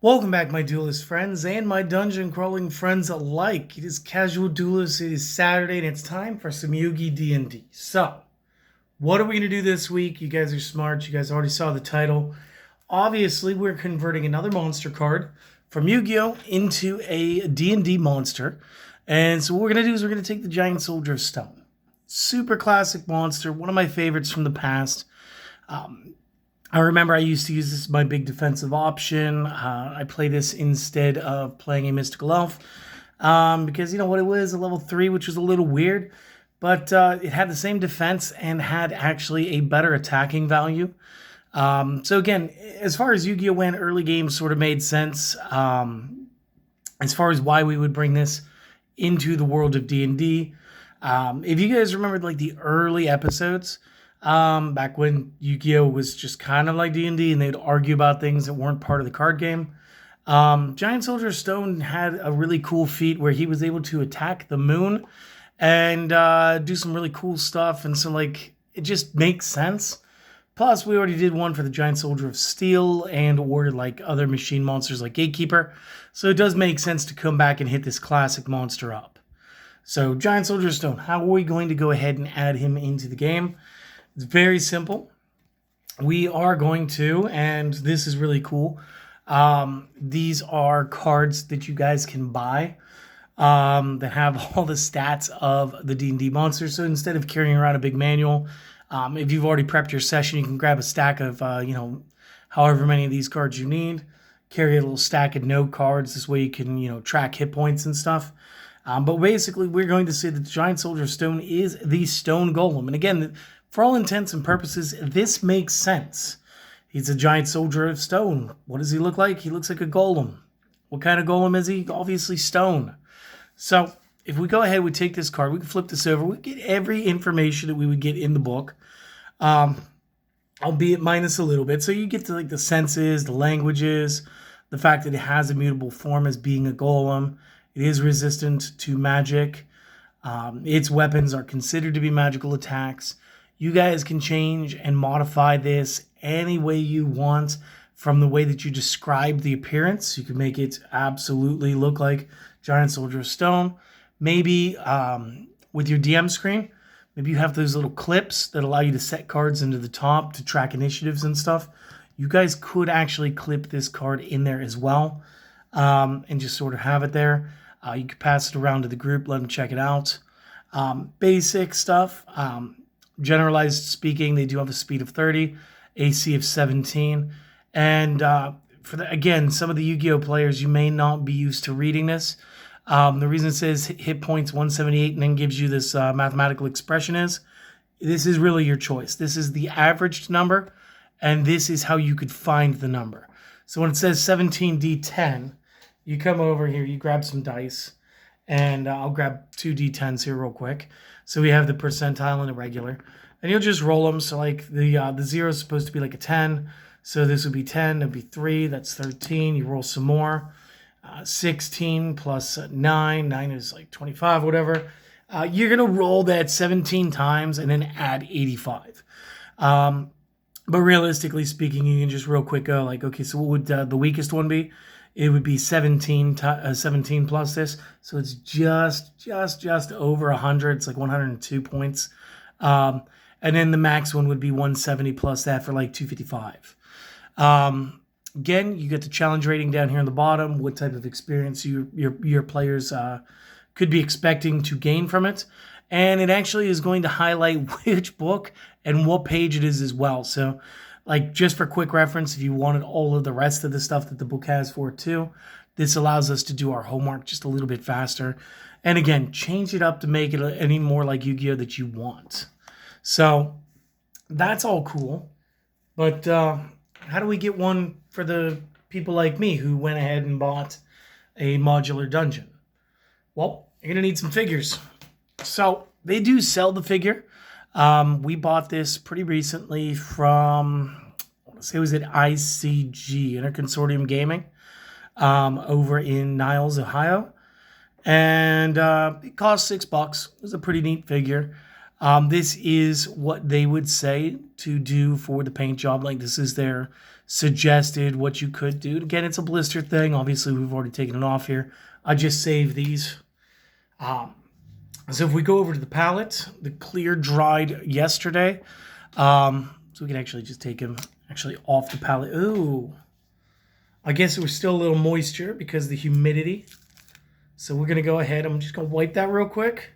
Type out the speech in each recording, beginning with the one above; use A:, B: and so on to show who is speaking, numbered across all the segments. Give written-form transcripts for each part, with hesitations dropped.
A: Welcome back, my duelist friends and my dungeon crawling friends alike. It is Casual Duelist, it is Saturday, and it's time for some Yugi-D&D. So, what are we going to do this week? You guys are smart, you guys already saw the title. Obviously, we're converting another monster card from Yu-Gi-Oh! Into a D&D monster. And so what we're going to do is we're going to take the Giant Soldier of Stone. Super classic monster, one of my favorites from the past. I remember I used to use this as my big defensive option. I play this instead of playing a Mystical Elf. Because, you know what, it was a level 3, which was a little weird. But it had the same defense and had actually a better attacking value. So again, as far as Yu-Gi-Oh! Went, early game sort of made sense. As far as why we would bring this into the world of D&D. If you guys remember like the early episodes, back when Yu-Gi-Oh! Was just kind of like D&D and they'd argue about things that weren't part of the card game. Giant Soldier of Stone had a really cool feat where he was able to attack the moon and do some really cool stuff. And so like, it just makes sense. Plus, we already did one for the Giant Soldier of Steel and or like other machine monsters like Gatekeeper. So it does make sense to come back and hit this classic monster up. So Giant Soldier of Stone, how are we going to go ahead and add him into the game? It's very simple. We are going to, and this is really cool, these are cards that you guys can buy that have all the stats of the D&D monsters. So instead of carrying around a big manual, if you've already prepped your session, you can grab a stack of, however many of these cards you need. Carry a little stack of note cards. This way you can, track hit points and stuff. But basically, we're going to say that the Giant Soldier of Stone is the Stone Golem. And again, for all intents and purposes, this makes sense. He's a giant soldier of stone. What does he look like? He looks like a golem. What kind of golem is he? Obviously stone. So if we go ahead, we take this card, we can flip this over, we get every information that we would get in the book, albeit minus a little bit. So you get to like the senses, the languages, the fact that it has a mutable form as being a golem. It is resistant to magic. Its weapons are considered to be magical attacks. You guys can change and modify this any way you want from the way that you describe the appearance. You can make it absolutely look like Giant Soldier of Stone. Maybe with your DM screen, maybe you have those little clips that allow you to set cards into the top to track initiatives and stuff. You guys could actually clip this card in there as well and just sort of have it there. You could pass it around to the group, let them check it out. Basic stuff. Generalized speaking, they do have a speed of 30, AC of 17. And again, some of the Yu-Gi-Oh! Players, you may not be used to reading this. The reason it says hit points 178 and then gives you this mathematical expression is, this is really your choice. This is the averaged number, and this is how you could find the number. So when it says 17D10, you come over here, you grab some dice, and I'll grab 2 D10s here real quick. So we have the percentile and the regular. And you'll just roll them. So like the 0 is supposed to be like a 10. So this would be 10, that'd be 3, that's 13. You roll some more. 16 plus 9. 9 is like 25, whatever. You're going to roll that 17 times and then add 85. But realistically speaking, you can just real quick go like, okay, so what would the weakest one be? It would be 17 plus this. So it's just over 100. It's like 102 points. And then the max one would be 170 plus that for like 255. Again, you get the challenge rating down here on the bottom, what type of experience your players could be expecting to gain from it. And it actually is going to highlight which book and what page it is as well. So like just for quick reference, if you wanted all of the rest of the stuff that the book has for it too, this allows us to do our homework just a little bit faster. And again, change it up to make it any more like Yu-Gi-Oh! That you want. So that's all cool. But how do we get one for the people like me who went ahead and bought a modular dungeon? Well, you're going to need some figures. So they do sell the figure. We bought this pretty recently from, I want to say it was at ICG, Interconsortium Gaming, over in Niles, Ohio. And it cost $6. It was a pretty neat figure. This is what they would say to do for the paint job. Like this is their suggested what you could do. Again, it's a blister thing. Obviously, we've already taken it off here. I just saved these. So if we go over to the palette, the clear dried yesterday. So we can actually just take him actually off the palette. Ooh. I guess it was still a little moisture because of the humidity. So we're going to go ahead. I'm just going to wipe that real quick.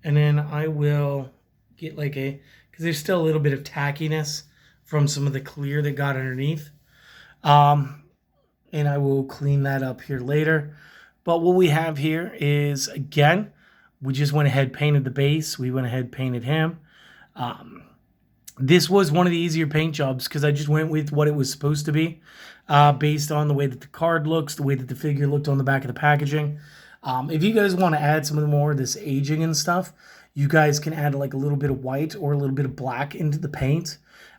A: And then I will get like because there's still a little bit of tackiness from some of the clear that got underneath. And I will clean that up here later. But what we have here is, again, we just went ahead, painted the base. We went ahead, painted him. This was one of the easier paint jobs because I just went with what it was supposed to be based on the way that the card looks, the way that the figure looked on the back of the packaging. If you guys want to add some of the more of this aging and stuff, you guys can add like a little bit of white or a little bit of black into the paint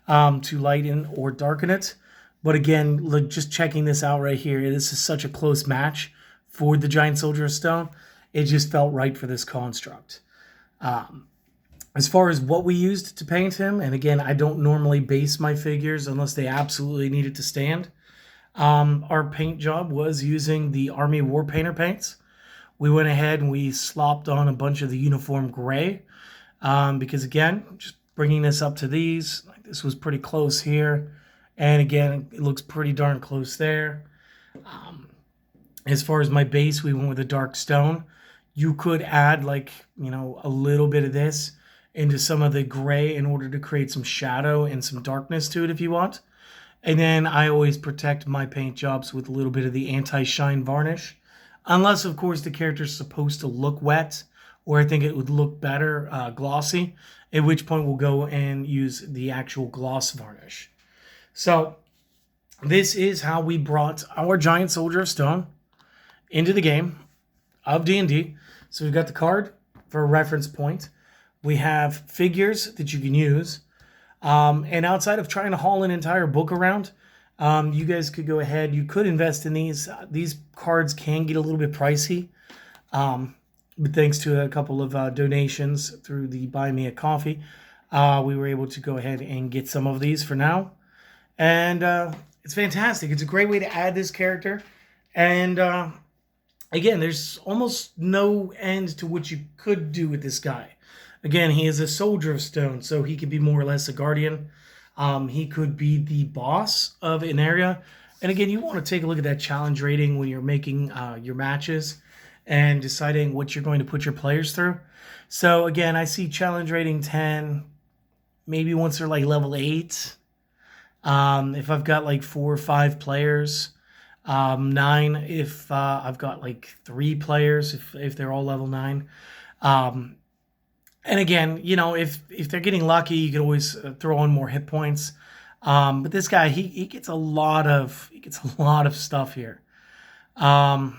A: to lighten or darken it. But again, look, just checking this out right here, this is such a close match for the Giant Soldier of Stone. It just felt right for this construct. As far as what we used to paint him, and again, I don't normally base my figures unless they absolutely needed to stand. Our paint job was using the Army War Painter paints. We went ahead and we slopped on a bunch of the uniform gray because, again, just bringing this up to these, like this was pretty close here. And again, it looks pretty darn close there. As far as my base, we went with a dark stone. You could add like, a little bit of this into some of the gray in order to create some shadow and some darkness to it if you want. And then I always protect my paint jobs with a little bit of the anti-shine varnish. Unless, of course, the character's supposed to look wet, or I think it would look better glossy, at which point we'll go and use the actual gloss varnish. So this is how we brought our Giant Soldier of Stone into the game of D&D. So we've got the card for a reference point. We have figures that you can use. And outside of trying to haul an entire book around, you guys could go ahead. You could invest in these. These cards can get a little bit pricey. But thanks to a couple of donations through the Buy Me a Coffee, we were able to go ahead and get some of these for now. And it's fantastic. It's a great way to add this character. And again, there's almost no end to what you could do with this guy. Again, he is a soldier of stone, so he could be more or less a guardian. He could be the boss of an area. And again, you want to take a look at that challenge rating when you're making your matches and deciding what you're going to put your players through. So again, I see challenge rating 10, maybe once they're like level 8. If I've got like 4 or 5 players, 9 if I've got like 3 players, if they're all level 9. And again, if they're getting lucky, you can always throw on more hit points. But this guy, he gets a lot of stuff here. And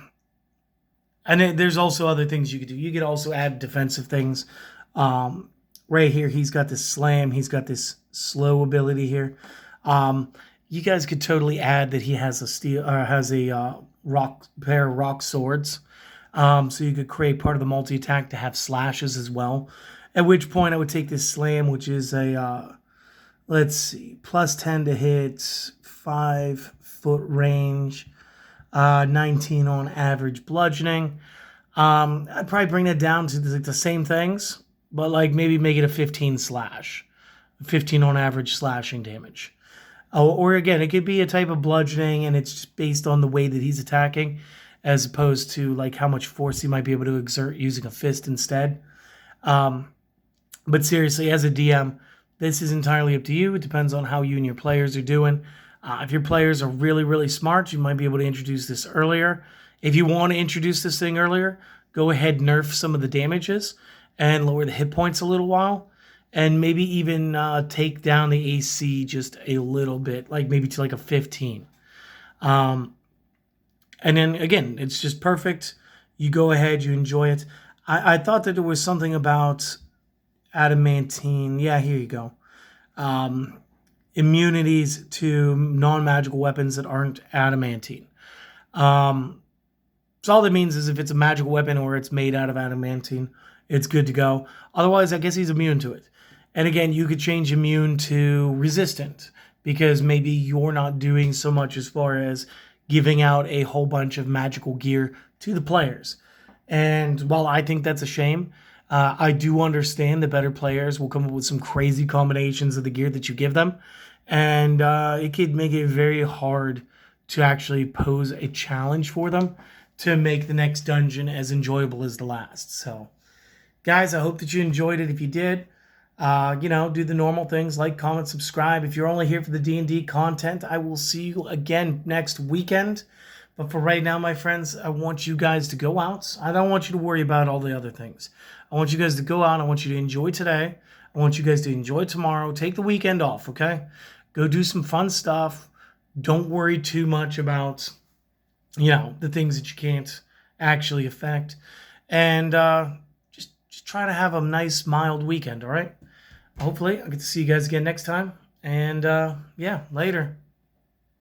A: then there's also other things you could do. You could also add defensive things. Right here, he's got this slam. He's got this slow ability here. You guys could totally add that he has a pair of rock swords. So you could create part of the multi-attack to have slashes as well. At which point I would take this slam, which is a, let's see, plus 10 to hit, 5-foot range, 19 on average bludgeoning. I'd probably bring that down to the same things, but like maybe make it a 15 slash. 15 on average slashing damage. Or again, it could be a type of bludgeoning and it's just based on the way that he's attacking, as opposed to like how much force he might be able to exert using a fist instead. But seriously, as a DM, this is entirely up to you. It depends on how you and your players are doing. If your players are really, really smart, you might be able to introduce this earlier. If you want to introduce this thing earlier, go ahead, nerf some of the damages and lower the hit points a little while. And maybe even take down the AC just a little bit, like maybe to like a 15. And then again, it's just perfect. You go ahead, you enjoy it. I thought that there was something about adamantine. Yeah, here you go. Immunities to non-magical weapons that aren't adamantine. So all that means is if it's a magical weapon or it's made out of adamantine, it's good to go. Otherwise, I guess he's immune to it. And again, you could change immune to resistant, because maybe you're not doing so much as far as giving out a whole bunch of magical gear to the players. And while I think that's a shame, I do understand the better players will come up with some crazy combinations of the gear that you give them. And it could make it very hard to actually pose a challenge for them to make the next dungeon as enjoyable as the last. So, guys, I hope that you enjoyed it. If you did, do the normal things like, comment, subscribe. If you're only here for the D&D content, I will see you again next weekend. But for right now, my friends, I want you guys to go out. I don't want you to worry about all the other things. I want you guys to go out. I want you to enjoy today. I want you guys to enjoy tomorrow. Take the weekend off, okay? Go do some fun stuff. Don't worry too much about, the things that you can't actually affect. And just try to have a nice, mild weekend, all right? Hopefully, I'll get to see you guys again next time. And, later.